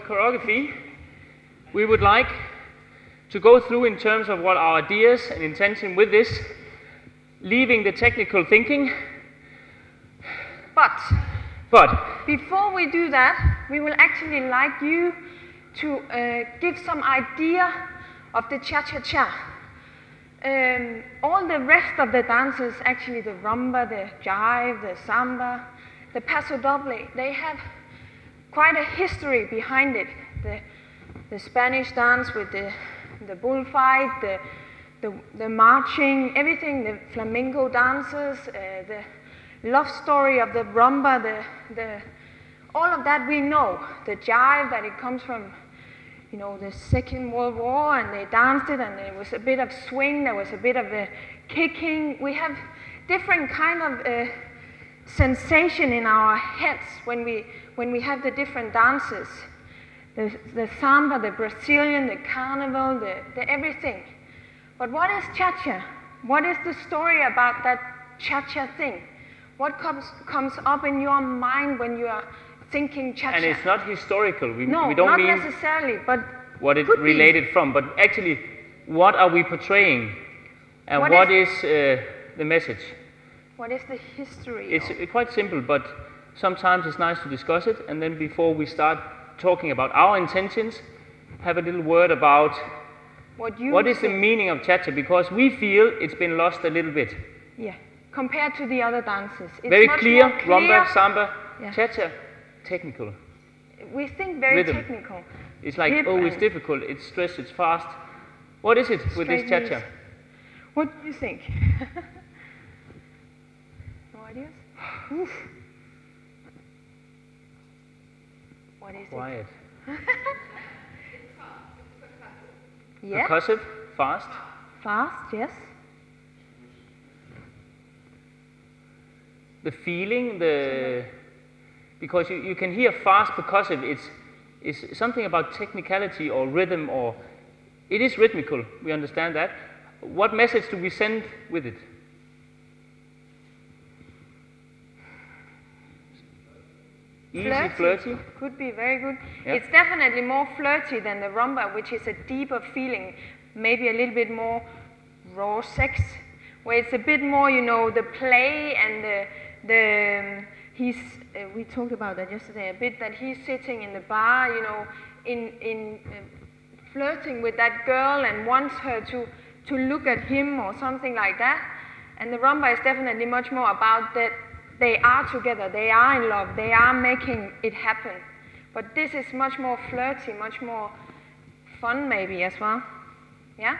choreography, we would like to go through in terms of what our ideas and intention with this, leaving the technical thinking. But before we do that, we will actually like you to give some idea of the cha-cha-cha. All the rest of the dances, actually the rumba, the jive, the samba, the paso doble, they have quite a history behind it. The Spanish dance with the bullfight, the marching, everything, the flamenco dances, the love story of the rumba, all of that we know. The jive, that it comes from, you know, the Second World War, and they danced it, and there was a bit of swing, there was a bit of kicking. We have different kind of sensation in our heads when we have the different dances. The samba, the Brazilian, the carnival, the everything. But what is cha-cha? What is the story about that cha-cha thing? What comes up in your mind when you are thinking cha-cha? And it's not historical. We don't not mean necessarily, but what it related from, but actually, what are we portraying, and what is the message? What is the history? It's quite simple, but sometimes it's nice to discuss it, and then before we start talking about our intentions, have a little word about what is the meaning of cha-cha, because we feel it's been lost a little bit. Yeah, compared to the other dances. It's very much clear, more clear, rumba, samba, yeah. cha-cha, technical. We think very Rhythm. technical. It's like, it's difficult, it's stressed, it's fast. What is it with this cha-cha? Knees. What do you think? No ideas? Oof. What is Quiet. it? Yeah. Percussive, fast. Fast, yes. The feeling, because you can hear fast percussive, it's something about technicality or rhythm, or it is rhythmical, we understand that. What message do we send with it? Easy, flirty. Could be very good. Yeah. It's definitely more flirty than the rumba, which is a deeper feeling, maybe a little bit more raw sex, where it's a bit more, you know, the play and we talked about that yesterday a bit, that he's sitting in the bar, you know, in flirting with that girl and wants her to look at him or something like that. And the rumba is definitely much more about that. They are together, they are in love, they are making it happen. But this is much more flirty, much more fun maybe as well. Yeah?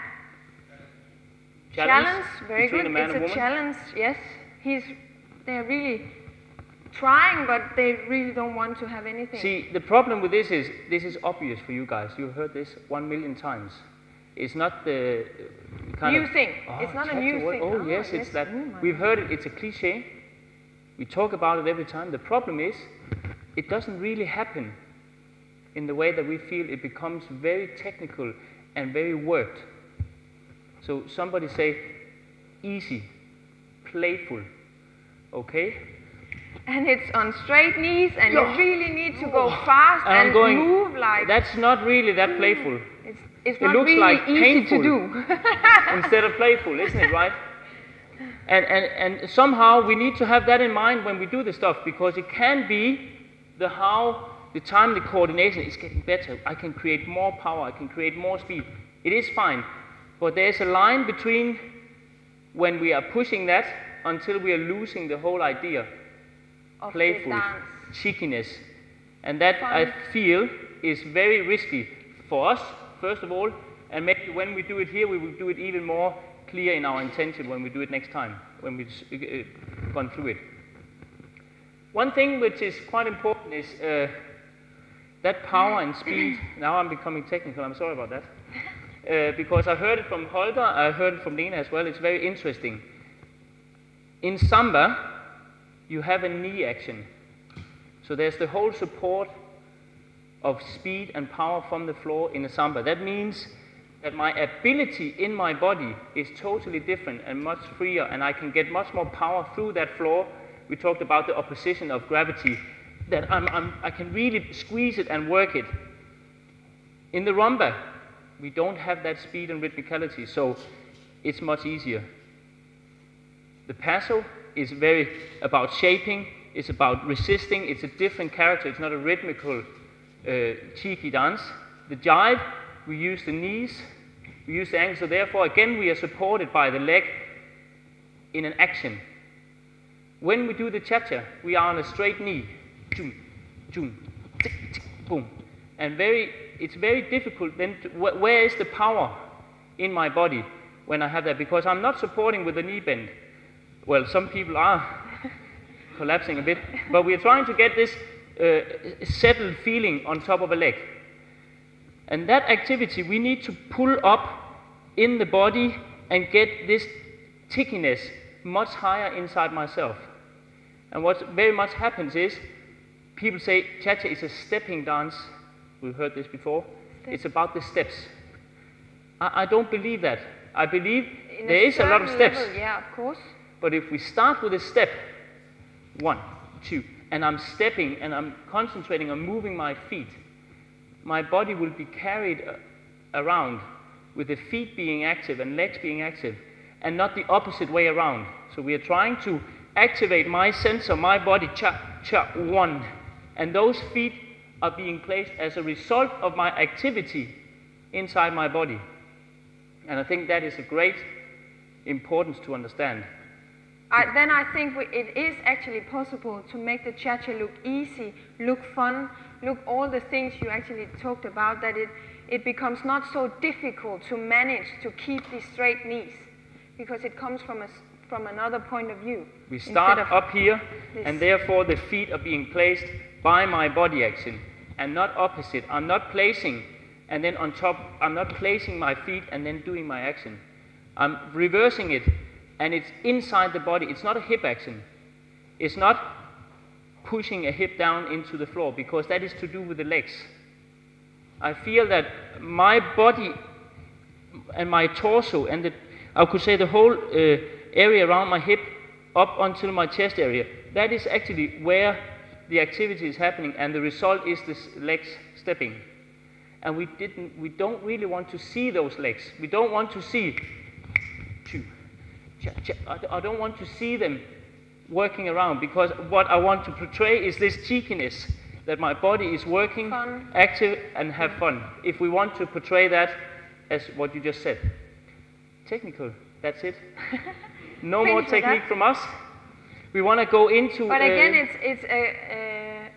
Challenge, very good. It's a challenge, yes. They're really trying, but they really don't want to have anything. See, the problem with this is obvious for you guys. You've heard this 1 million times. It's not the kind new of thing. It's not a new thing. Oh, yes, it's that. We've heard it. It's a cliche. We talk about it every time. The problem is, it doesn't really happen in the way that we feel. It becomes very technical and very worked. So somebody say, easy, playful, okay? And it's on straight knees, and you really need to go fast and move like... That's not really that playful. It's not really like easy painful to do. instead of playful, isn't it, right? And somehow we need to have that in mind when we do this stuff, because it can be the time the coordination is getting better. I can create more power, I can create more speed. It is fine, but there's a line between when we are pushing that until we are losing the whole idea. Of playful, cheekiness. And that, I feel, is very risky for us, first of all, and maybe when we do it here, we will do it even more clear in our intention when we do it next time, when we've gone through it. One thing which is quite important is that power and speed. Now I'm becoming technical, I'm sorry about that. Because I heard it from Holger, I heard it from Lena as well, it's very interesting. In samba, you have a knee action. So there's the whole support of speed and power from the floor in a samba. That means that my ability in my body is totally different and much freer, and I can get much more power through that floor. We talked about the opposition of gravity, that I can really squeeze it and work it. In the rumba, we don't have that speed and rhythmicality, so it's much easier. The paso is very about shaping, it's about resisting, it's a different character, it's not a rhythmical, cheeky dance. The jive, we use the knees, we use the ankles, so therefore again we are supported by the leg in an action. When we do the cha-cha, we are on a straight knee, boom, tick, tick, boom. And it's very difficult then, where is the power in my body when I have that? Because I'm not supporting with the knee bend. Well, some people are collapsing a bit, but we're trying to get this settled feeling on top of a leg. And that activity, we need to pull up in the body and get this tickiness much higher inside myself. And what very much happens is, people say cha-cha is a stepping dance. We've heard this before. It's about the steps. I don't believe that. I believe there is a lot of steps. Level, yeah, of course. But if we start with a step, 1, 2, and I'm stepping and I'm concentrating on moving my feet, my body will be carried around with the feet being active and legs being active, and not the opposite way around. So we are trying to activate my sense of my body, cha, cha, 1. And those feet are being placed as a result of my activity inside my body. And I think that is a great importance to understand. Then I think it is actually possible to make the cha-cha look easy, look fun, look all the things you actually talked about, that it becomes not so difficult to manage to keep these straight knees, because it comes from another point of view. We start up here, and therefore the feet are being placed by my body action, and not opposite. I'm not placing, and then on top, I'm not placing my feet and then doing my action. I'm reversing it, and it's inside the body. It's not a hip action. It's not pushing a hip down into the floor, because that is to do with the legs. I feel that my body and my torso, and I could say the whole area around my hip up until my chest area, that is actually where the activity is happening, and the result is this legs stepping. And we don't really want to see those legs. We don't want to see, I don't want to see them working around, because what I want to portray is this cheekiness, that my body is working, fun, active, and have fun. If we want to portray that as what you just said. Technical, that's it. No more technique from us. We want to go into... But again, it's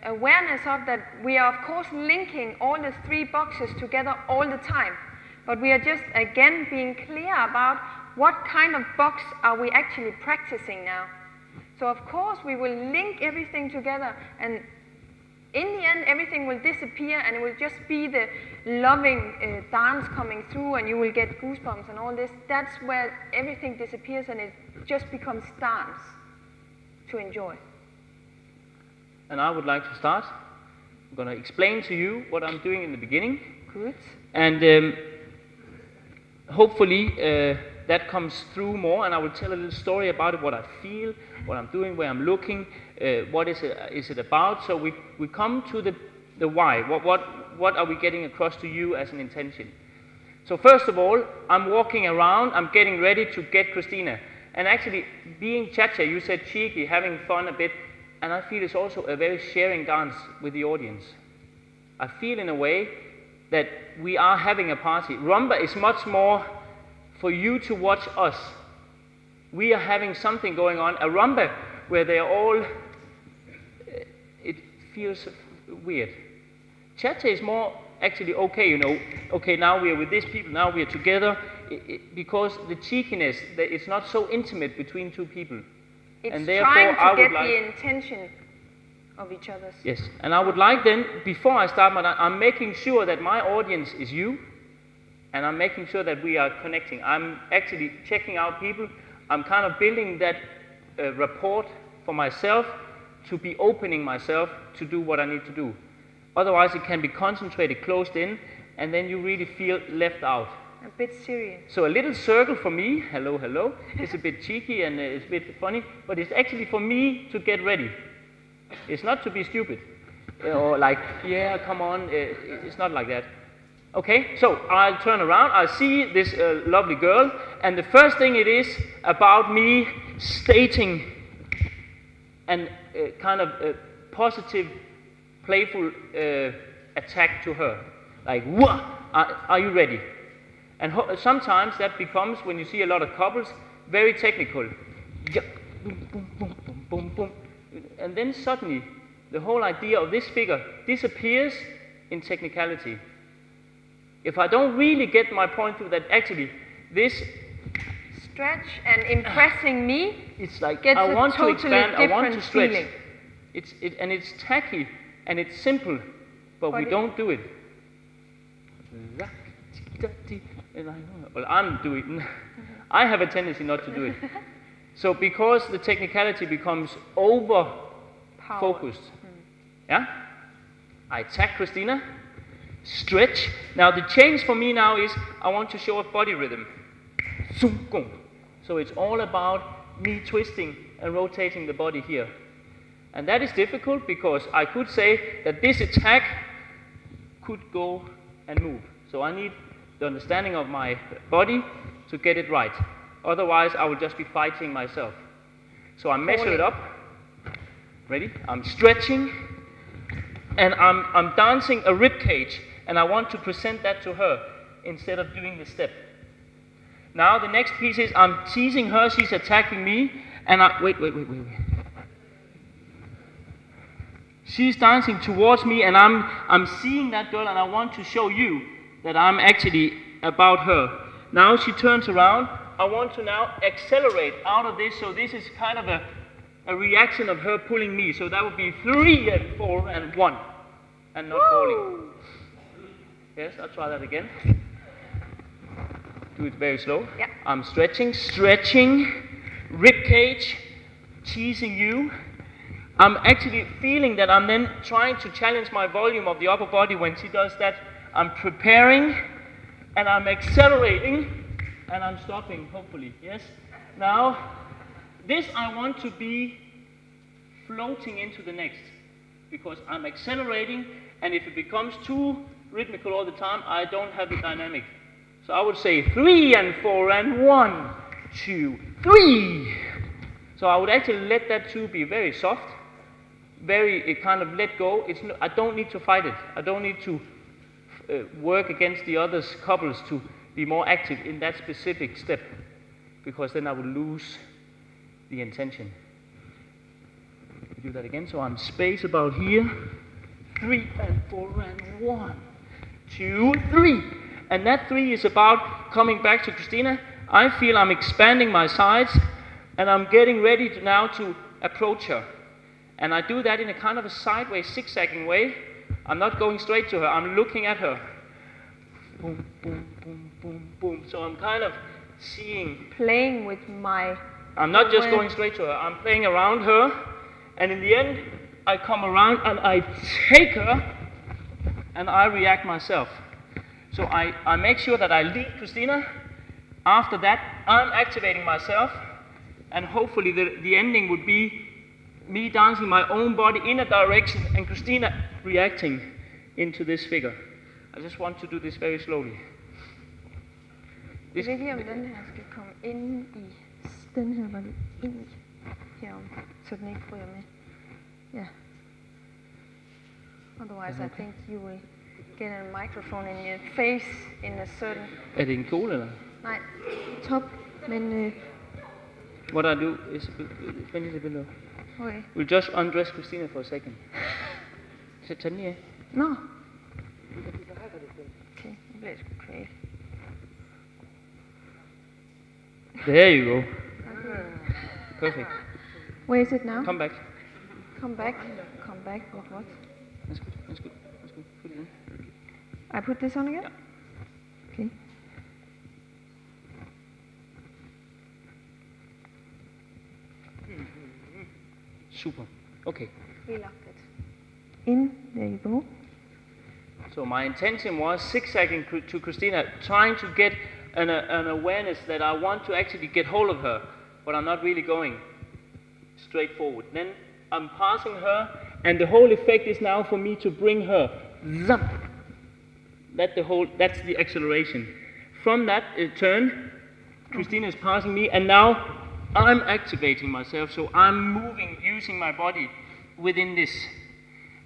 awareness of that we are, of course, linking all the 3 boxes together all the time. But we are just, again, being clear about what kind of box are we actually practicing now. So, of course, we will link everything together, and in the end, everything will disappear, and it will just be the loving dance coming through, and you will get goosebumps and all this. That's where everything disappears, and it just becomes dance to enjoy. And I would like to start. I'm going to explain to you what I'm doing in the beginning. Good. And hopefully that comes through more, and I will tell a little story about it, what I feel, what I'm doing, where I'm looking, what is it about. So we come to the why. What are we getting across to you as an intention? So first of all, I'm walking around, I'm getting ready to get Kristina. And actually, being cha-cha, you said cheeky, having fun a bit, and I feel it's also a very sharing dance with the audience. I feel in a way that we are having a party. Rumba is much more for you to watch us. We are having something going on. A rumba where they are all, it feels weird. Cha-cha is more actually okay, you know. Okay, now we are with these people, now we are together. Because the cheekiness, it's not so intimate between 2 people. It's and therefore, trying to get the intention of each other's. Yes, and I would like then, before I start my dance, I'm making sure that my audience is you, and I'm making sure that we are connecting. I'm actually checking out people. I'm kind of building that rapport for myself, to be opening myself to do what I need to do. Otherwise, it can be concentrated, closed in, and then you really feel left out. A bit serious. So a little circle for me, hello, hello, it's a bit cheeky and it's a bit funny, but it's actually for me to get ready. It's not to be stupid, or like, yeah, come on, it's not like that. Okay, so I'll turn around, I see this lovely girl, and the first thing it is about me stating and kind of a positive, playful attack to her. Like, "Wah! Are you ready?" And sometimes that becomes, when you see a lot of couples, very technical. Yeah, boom, boom, boom, boom, boom, boom. And then suddenly, the whole idea of this figure disappears in technicality. If I don't really get my point through that actually this stretch and impressing me, it's like gets I want a to totally expand, I want to different stretch. feeling. And it's tacky and it's simple, but we don't do it. Well, I'm doing. I have a tendency not to do it. So because the technicality becomes over focused, yeah, I attack Kristina. Stretch. Now the change for me now is I want to show a body rhythm. So it's all about me twisting and rotating the body here. And that is difficult because I could say that this attack could go and move. So I need the understanding of my body to get it right. Otherwise I will just be fighting myself. So I measure it up. Ready? I'm stretching and I'm dancing a rib cage. And I want to present that to her instead of doing the step. Now the next piece is I'm teasing her, she's attacking me, and wait. She's dancing towards me, and I'm seeing that girl, and I want to show you that I'm actually about her. Now she turns around. I want to now accelerate out of this, so this is kind of a reaction of her pulling me. So that would be 3 and 4 and 1, and not falling. Yes, I'll try that again. Do it very slow. Yeah. I'm stretching, rib cage, teasing you. I'm actually feeling that I'm then trying to challenge my volume of the upper body when she does that. I'm preparing, and I'm accelerating, and I'm stopping, hopefully. Yes? Now, this I want to be floating into the next, because I'm accelerating, and if it becomes too rhythmical all the time, I don't have the dynamic. So I would say 3 and 4 and 1, 2, 3. So I would actually let that 2 be very soft, very kind of let go. I don't need to fight it. I don't need to work against the other couples to be more active in that specific step, because then I would lose the intention. Do that again. So I'm space about here. 3 and 4 and 1, 2, 3. And that 3 is about coming back to Kristina. I feel I'm expanding my sides, and I'm getting ready now to approach her. And I do that in a kind of a sideways, zigzagging way. I'm not going straight to her, I'm looking at her. Boom, boom, boom, boom, boom. So I'm kind of seeing. Playing with my. I'm not just going straight to her, I'm playing around her. And in the end, I come around and I take her and I react myself. So I make sure that I lead Kristina. After that, I'm activating myself. And hopefully the ending would be me dancing my own body in a direction and Kristina reacting into this figure. I just want to do this very slowly. Jeg ved ikke om den her skal komme ind i. Den her var lidt ind i herom, så den ikke ryger med. Ja. Otherwise I think you will get a microphone in your face in a certain. Er det en kjole eller? Nej, top, men. What I do is bend it below. Okay. We'll just undress Kristina for a second. Så tag den af. No. Okay, nu bliver jeg sgu crazy. There you go. Perfect. Where is it now? Come back. Come back. Come back with what? That's good. That's good. That's good. Put it in. I put this on again? Yeah. Okay. Super. Okay. We locked it. In. There you go. So my intention was zigzagging to Kristina, trying to get an awareness that I want to actually get hold of her, but I'm not really going straight forward. Then I'm passing her, and the whole effect is now for me to bring her That's the acceleration. From that turn, Kristina is passing me, and now I'm activating myself, so I'm moving, using my body within this.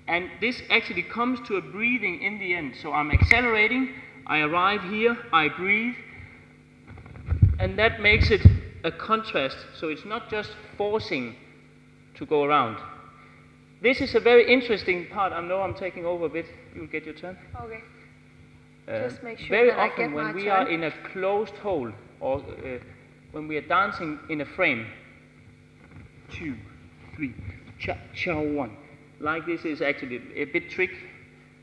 And this actually comes to a breathing in the end. So I'm accelerating, I arrive here, I breathe, and that makes it a contrast. So it's not just forcing to go around. This is a very interesting part. I know I'm taking over a bit. You'll get your turn. Okay. Just make sure very that I often get when my we turn. are in a closed hole, or when we are dancing in a frame, 2, 3, cha-cha, 1. Like this is actually a bit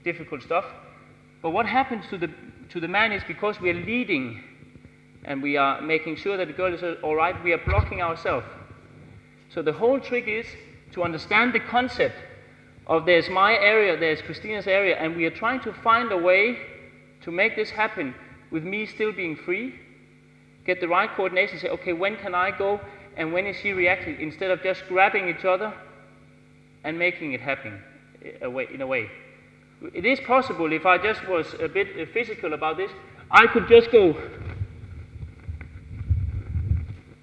difficult stuff. But what happens to the man is, because we are leading and we are making sure that the girl is all right, we are blocking ourselves. So the whole trick is to understand the concept of there's my area, there's Kristina's area, and we are trying to find a way to make this happen with me still being free, get the right coordination, say, okay, when can I go and when is she reacting, instead of just grabbing each other and making it happen in a way. It is possible, if I just was a bit physical about this, I could just go.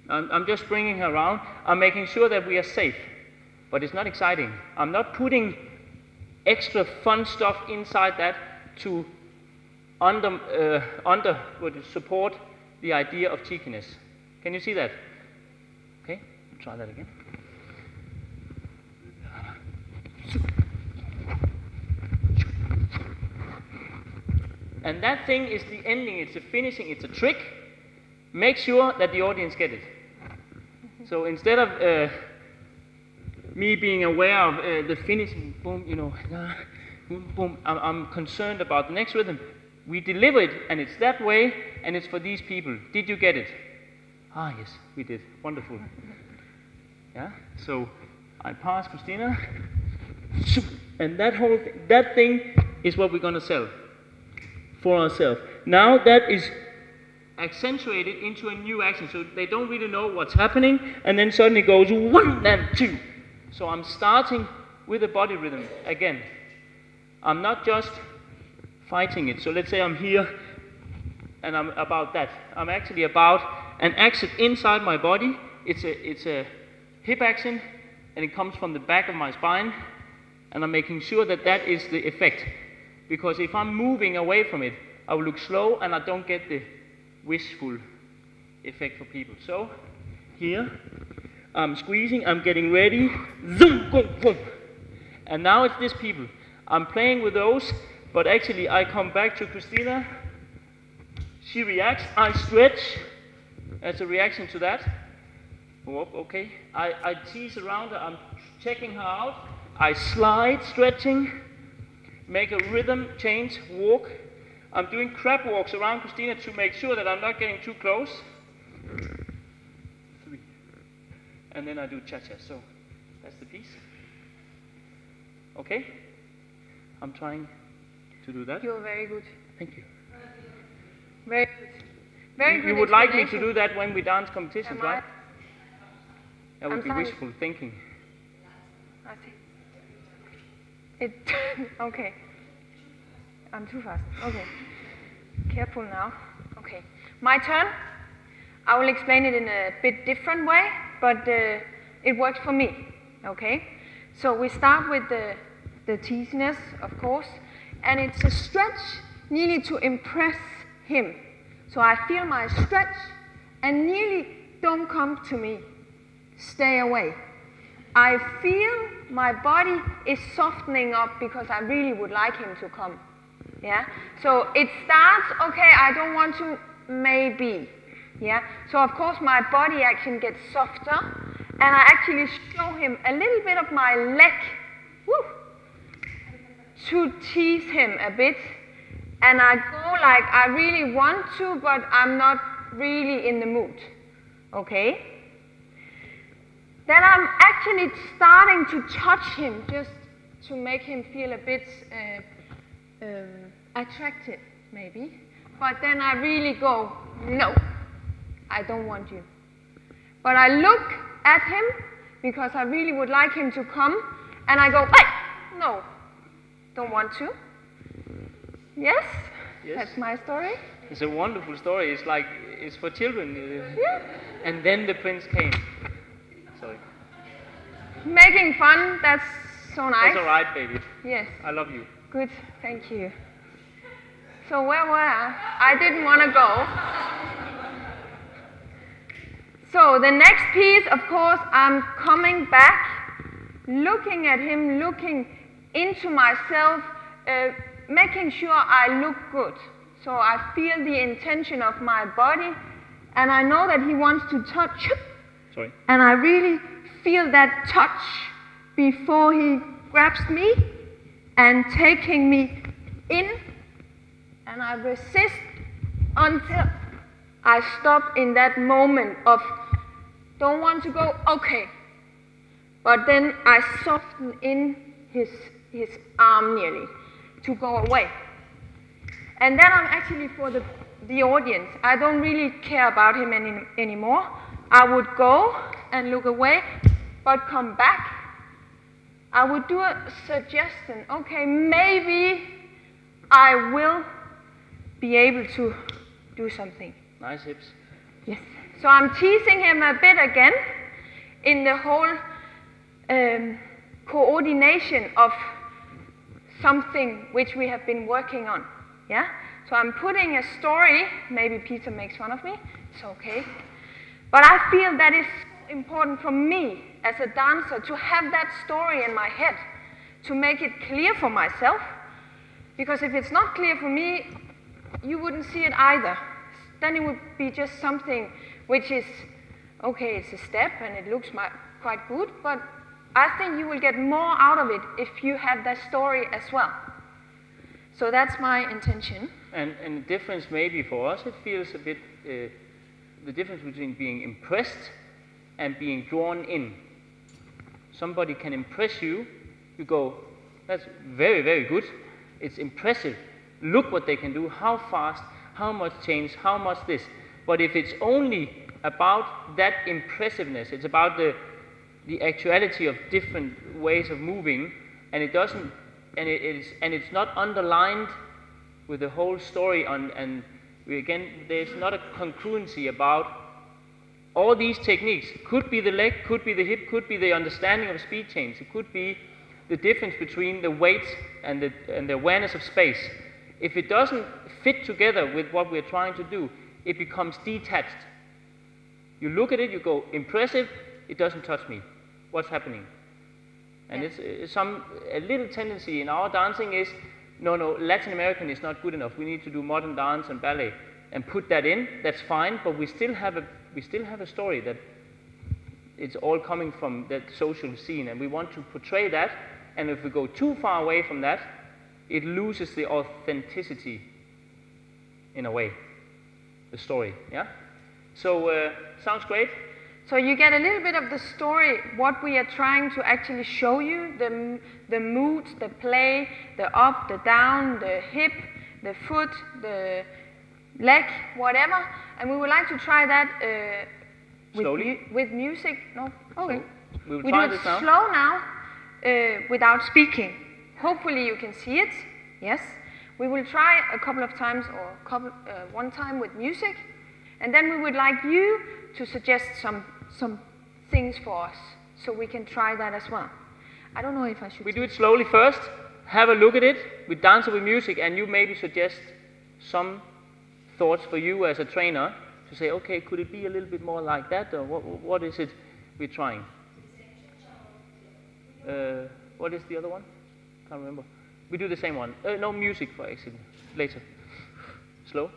I'm just bringing her around. I'm making sure that we are safe, but it's not exciting. I'm not putting extra fun stuff inside that to would support the idea of cheekiness. Can you see that? Okay, try that again. And that thing is the ending, it's the finishing, it's a trick. Make sure that the audience get it. So instead of me being aware of the finishing, boom, you know, boom, boom, I'm concerned about the next rhythm. We deliver it, and it's that way, and it's for these people. Did you get it? Ah, yes, we did. Wonderful. Yeah. So I pass Kristina, and that thing is what we're going to sell for ourselves. Now that is accentuated into a new action, so they don't really know what's happening, and then suddenly goes 1 and 2. So I'm starting with a body rhythm again. I'm not just fighting it. So let's say I'm here and I'm about that. I'm actually about an action inside my body. It's a hip action, and it comes from the back of my spine, and I'm making sure that that is the effect. Because if I'm moving away from it, I will look slow and I don't get the wishful effect for people. So here I'm squeezing, I'm getting ready, zoom, boom, boom. And now it's these people. I'm playing with those, but actually I come back to Kristina. She reacts, I stretch as a reaction to that. Oh, okay. I tease around her, I'm checking her out. I slide, stretching, make a rhythm change, walk. I'm doing crab walks around Kristina to make sure that I'm not getting too close. 3. And then I do Chacha. So that's the piece. Okay? I'm trying to do that. You're very good. Thank you. Very good. Very good. You would like me to do that when we dance competitions, Am I? right? That would be wishful thinking. I see. Okay. I'm too fast. Okay. Careful now. Okay. My turn. I will explain it in a bit different way, but it works for me. Okay? So we start with the teasiness, of course, and it's a stretch nearly to impress him. So I feel my stretch and nearly don't come to me. Stay away. I feel my body is softening up because I really would like him to come. Yeah? So it starts, okay, I don't want to, maybe. Yeah? So of course my body action gets softer, and I actually show him a little bit of my leg, woo, to tease him a bit. And I go like I really want to, but I'm not really in the mood. Okay? Then I'm actually starting to touch him just to make him feel a bit attractive, maybe. But then I really go, no, I don't want you. But I look at him because I really would like him to come, and I go, hey, no, don't want to. Yes? Yes. That's my story. It's a wonderful story. It's like, it's for children. Yeah. And then the prince came. Sorry. Making fun, that's so nice. That's all right, baby. Yes. I love you. Good, thank you. So where were I? I didn't want to go. So the next piece, of course, I'm coming back, looking at him, looking into myself, making sure I look good. So I feel the intention of my body, and I know that he wants to touch. Sorry. And I really feel that touch before he grabs me and taking me in, and I resist until I stop in that moment of don't want to go, okay. But then I soften in his arm nearly to go away. And then I'm actually for the audience. I don't really care about him anymore. I would go and look away, but come back. I would do a suggestion. Okay, maybe I will be able to do something. Nice hips. Yes. So I'm teasing him a bit again in the whole coordination of something which we have been working on. Yeah? So I'm putting a story. Maybe Peter makes fun of me. It's okay. But I feel that is important for me as a dancer to have that story in my head, to make it clear for myself. Because if it's not clear for me, you wouldn't see it either. Then it would be just something which is, okay, it's a step and it looks quite good, but I think you will get more out of it if you have that story as well. So that's my intention. And the difference maybe for us, it feels a bit, the difference between being impressed and being drawn in. Somebody can impress you, you go, that's very, very good. It's impressive. Look what they can do, how fast, how much change, how much this. But if it's only about that impressiveness, it's about the actuality of different ways of moving, and it doesn't, and it's not underlined with the whole story on, and again, there's not a congruency about all these techniques. Could be the leg, could be the hip, could be the understanding of speed change. It could be the difference between the weight and the awareness of space. If it doesn't fit together with what we're trying to do, it becomes detached. You look at it, you go, impressive, it doesn't touch me. What's happening? And it's a little tendency in our dancing is, no, Latin American is not good enough. We need to do modern dance and ballet and put that in. That's fine, but we still have a story that it's all coming from that social scene, and we want to portray that. And if we go too far away from that, it loses the authenticity in a way, the story. Yeah. So sounds great. So you get a little bit of the story, what we are trying to actually show you, the mood, the play, the up, the down, the hip, the foot, the leg, whatever. And we would like to try that with music. No? Okay. We will we try do it this now. slow now, without speaking. Hopefully you can see it. Yes. We will try a couple of times or one time with music. And then we would like you to suggest some things for us, so we can try that as well. I don't know if I should. We do it slowly first, have a look at it, we dance it with music, and you maybe suggest some thoughts for you as a trainer to say, okay, could it be a little bit more like that, or what is it we're trying? What is the other one? Can't remember. We do the same one. No music for exit later. Slow.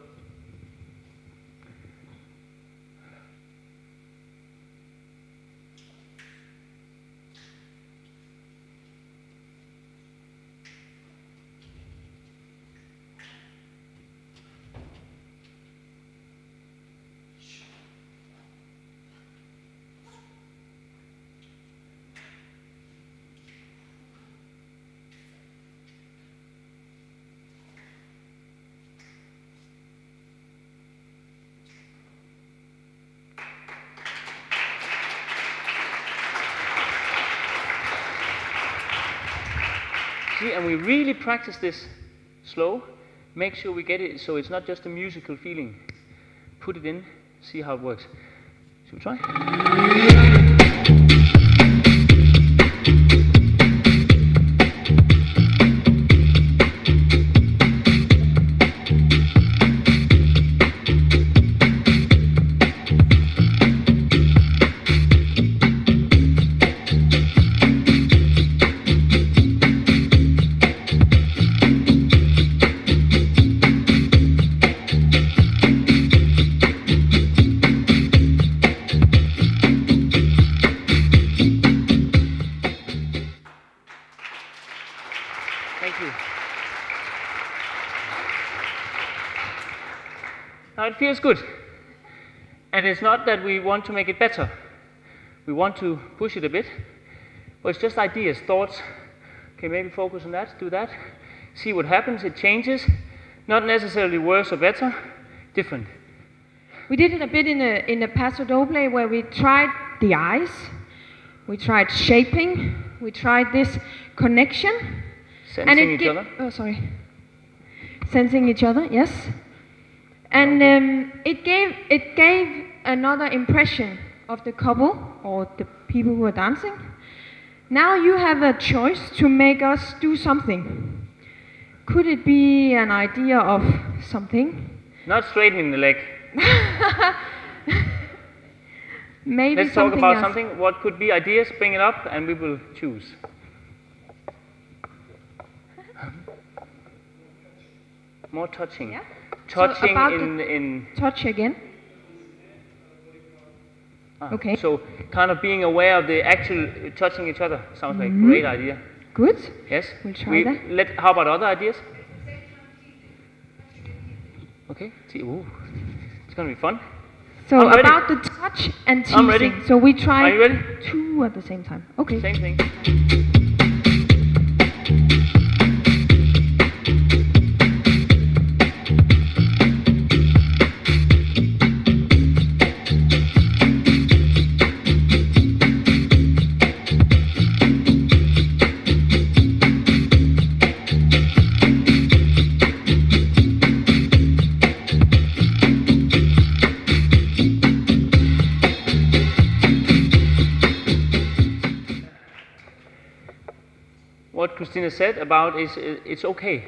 See, and we really practice this slow, make sure we get it so it's not just a musical feeling. Put it in, see how it works. Should we try? Now it feels good. And it's not that we want to make it better. We want to push it a bit. But it's just ideas, thoughts. Okay, maybe focus on that, do that. See what happens, it changes. Not necessarily worse or better, different. We did it a bit in the Paso Doble where we tried the eyes. We tried shaping. We tried this connection. Sensing each other. Oh, sorry. Sensing each other, yes. And it gave another impression of the couple or the people who are dancing. Now you have a choice to make us do something. Could it be an idea of something? Not straightening the leg. Maybe Let's talk about else. something. What could be ideas? Bring it up and we will choose. More touching. Yeah? Touching so in touch again. Okay. So kind of being aware of the actual touching each other sounds like a great idea. Good. Yes. We'll try that. How about other ideas? Okay. Ooh, it's gonna be fun. So about the touch and teasing. I'm ready. So we try Are you ready? 2 at the same time. Okay. Same thing. What Kristina said about is it's okay.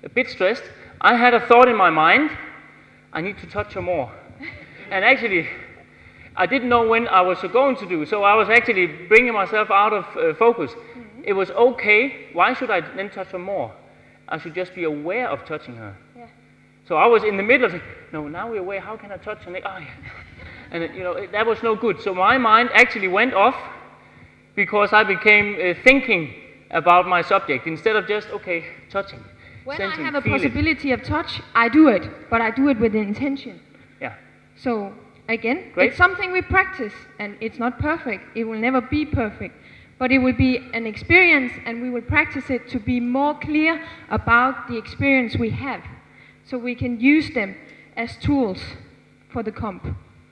A bit stressed. I had a thought in my mind, I need to touch her more. And actually, I didn't know when I was going to do, so I was actually bringing myself out of focus. It was okay, why should I then touch her more? I should just be aware of touching her. Yeah. So I was in the middle of, no, now we're aware, how can I touch her neck? Oh, yeah. And that was no good. So my mind actually went off because I became thinking about my subject instead of just, okay, touching. When sensing, I have a feeling. possibility of touch, I do it, but I do it with intention. Yeah. So again, Great. it's something we practice, and it's not perfect. It will never be perfect, but it will be an experience, and we will practice it to be more clear about the experience we have, so we can use them as tools for the comp.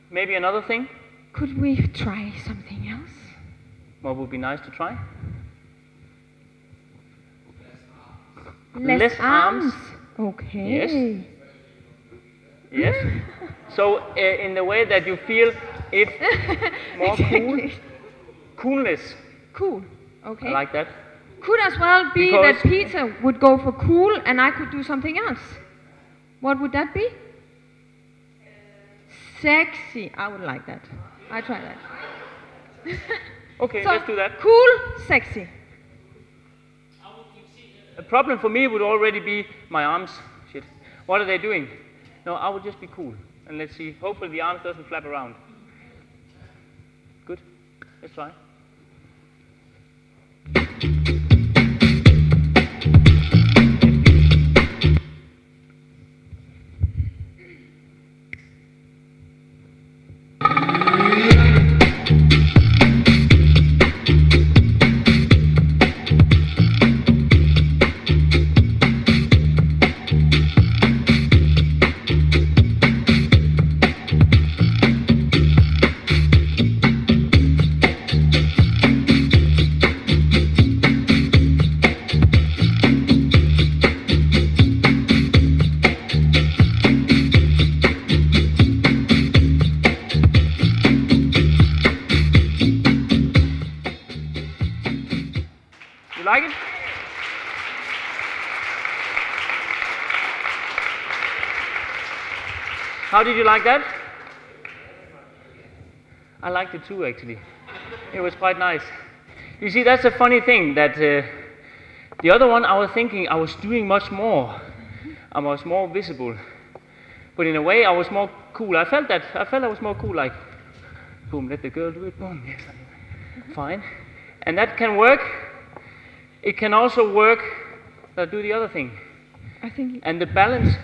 Maybe another thing? Could we try something else? What would be nice to try? Less arms. Yes. Okay. Yes. So in the way that you feel it more Exactly. coolness. Cool. Okay. I like that. Could as well be Because- that Peter would go for cool and I could do something else. What would that be? Sexy. I would like that. I try that. Okay, So, let's do that. Cool, sexy. A problem for me would already be my arms. Shit. What are they doing? No, I would just be cool. And let's see. Hopefully the arms doesn't flap around. Good. Let's try. How did you like that? I liked it too, actually. It was quite nice. You see, that's a funny thing, that the other one, I was thinking I was doing much more. I was more visible. But in a way, I was more cool. I felt I was more cool, like, boom, let the girl do it, boom, yes, fine. And that can work. It can also work that do the other thing. I think. And the balance.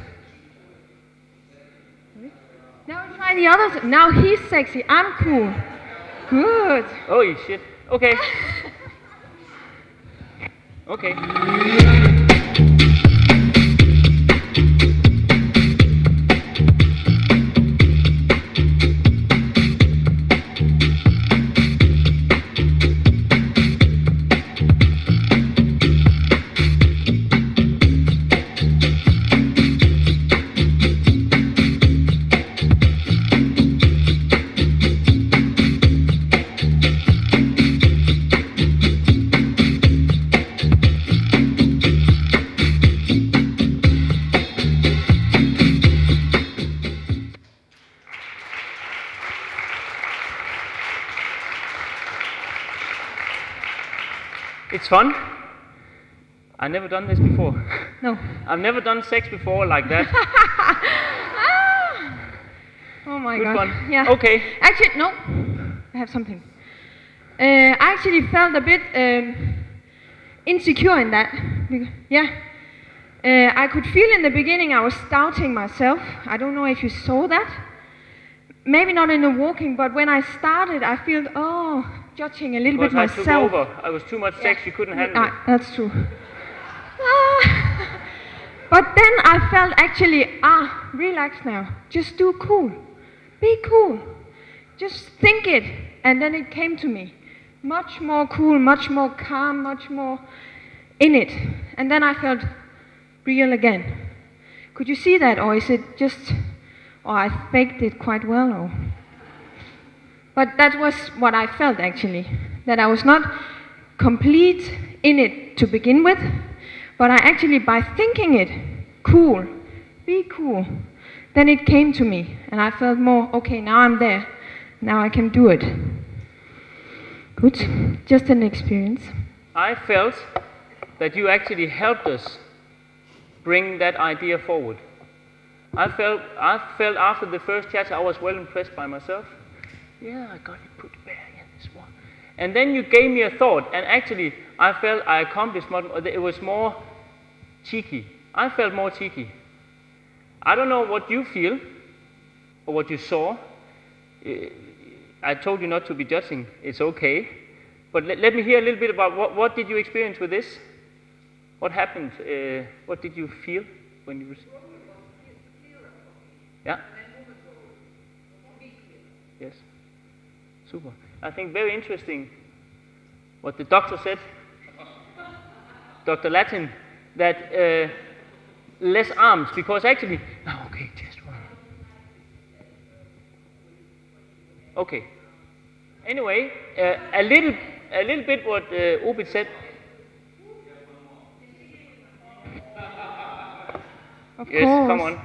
Now try the other. Now he's sexy. I'm cool. Good. Oh shit. Okay. Okay. It's fun. I've never done this before. No. I've never done sex before like that. Oh my Good god. fun. Yeah. Okay. Actually, no. I have something. I actually felt a bit insecure in that. Yeah. I could feel in the beginning I was doubting myself. I don't know if you saw that. Maybe not in the walking, but when I started, I feel, judging a little bit myself. I took over. I was too much sex, you couldn't handle it. That's true. But then I felt actually, relax now. Just do cool. Be cool. Just think it. And then it came to me. Much more cool, much more calm, much more in it. And then I felt real again. Could you see that? Or is it just, I faked it quite well? Or? But that was what I felt actually. That I was not complete in it to begin with. But I actually, by thinking it, cool, be cool, then it came to me. And I felt more, okay, now I'm there. Now I can do it. Good. Just an experience. I felt that you actually helped us bring that idea forward. I felt after the first Chacha, I was well impressed by myself. Yeah, I got it put there in this one. And then you gave me a thought, and actually I felt I accomplished more. It was more cheeky. I felt more cheeky. I don't know what you feel or what you saw. I told you not to be judging. It's okay. But let me hear a little bit about what did you experience with this? What happened? What did you feel when you received? Yeah. Yes. Super. I think very interesting what the doctor said, Dr. Latin, that less arms, because actually, okay, just one. Okay. Anyway, a little bit what Obit said. Of yes, course. come on.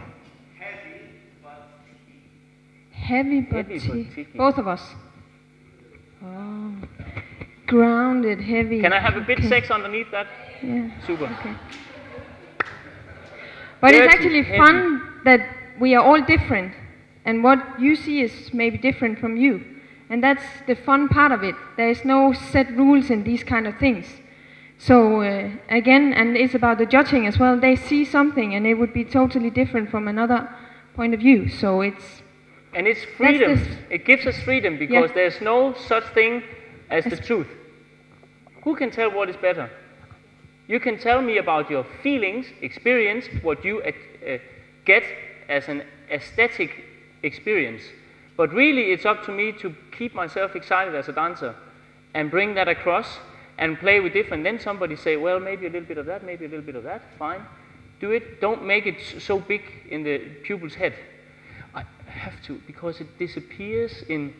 Heavy but cheeky. Both of us. Oh. Grounded, heavy. Can I have a bit sex underneath that? Yeah. Super. Okay. But it's actually fun that we are all different. And what you see is maybe different from you. And that's the fun part of it. There is no set rules in these kind of things. So again, and it's about the judging as well. They see something and it would be totally different from another point of view. So it's... And it's freedom. It gives us freedom because there's no such thing as the truth. Who can tell what is better? You can tell me about your feelings, experience, what you get as an aesthetic experience. But really it's up to me to keep myself excited as a dancer and bring that across and play with different. Then somebody say, well, maybe a little bit of that, maybe a little bit of that, fine. Do it. Don't make it so big in the pupil's head. I have to, because it disappears in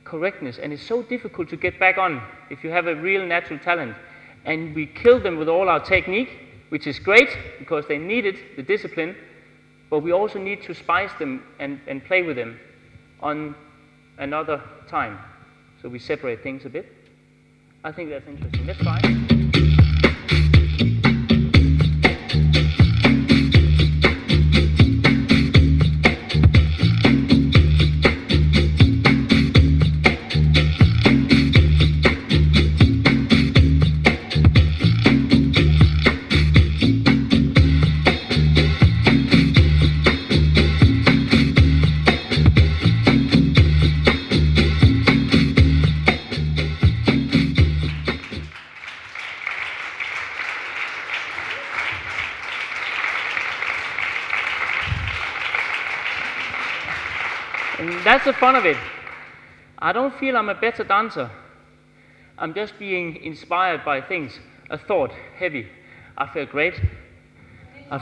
correctness and it's so difficult to get back on if you have a real natural talent. And we kill them with all our technique, which is great because they needed the discipline, but we also need to spice them and play with them on another time. So we separate things a bit. I think that's interesting. Let's try. And that's the fun of it. I don't feel I'm a better dancer. I'm just being inspired by things. A thought, heavy. I felt great. I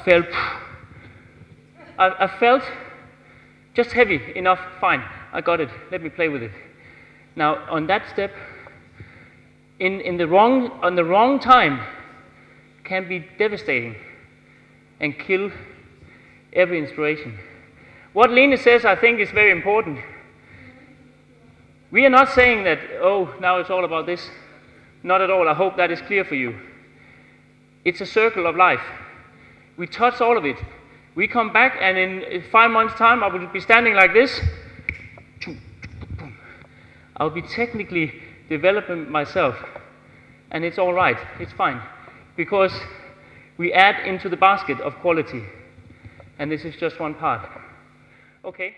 felt just heavy enough, fine. I got it, let me play with it. Now, on that step, on the wrong time, can be devastating and kill every inspiration. What Lene says, I think, is very important. We are not saying that, oh, now it's all about this. Not at all. I hope that is clear for you. It's a circle of life. We touch all of it. We come back, and in 5 months' time, I will be standing like this. I'll be technically developing myself. And it's all right. It's fine. Because we add into the basket of quality. And this is just one part. Okay.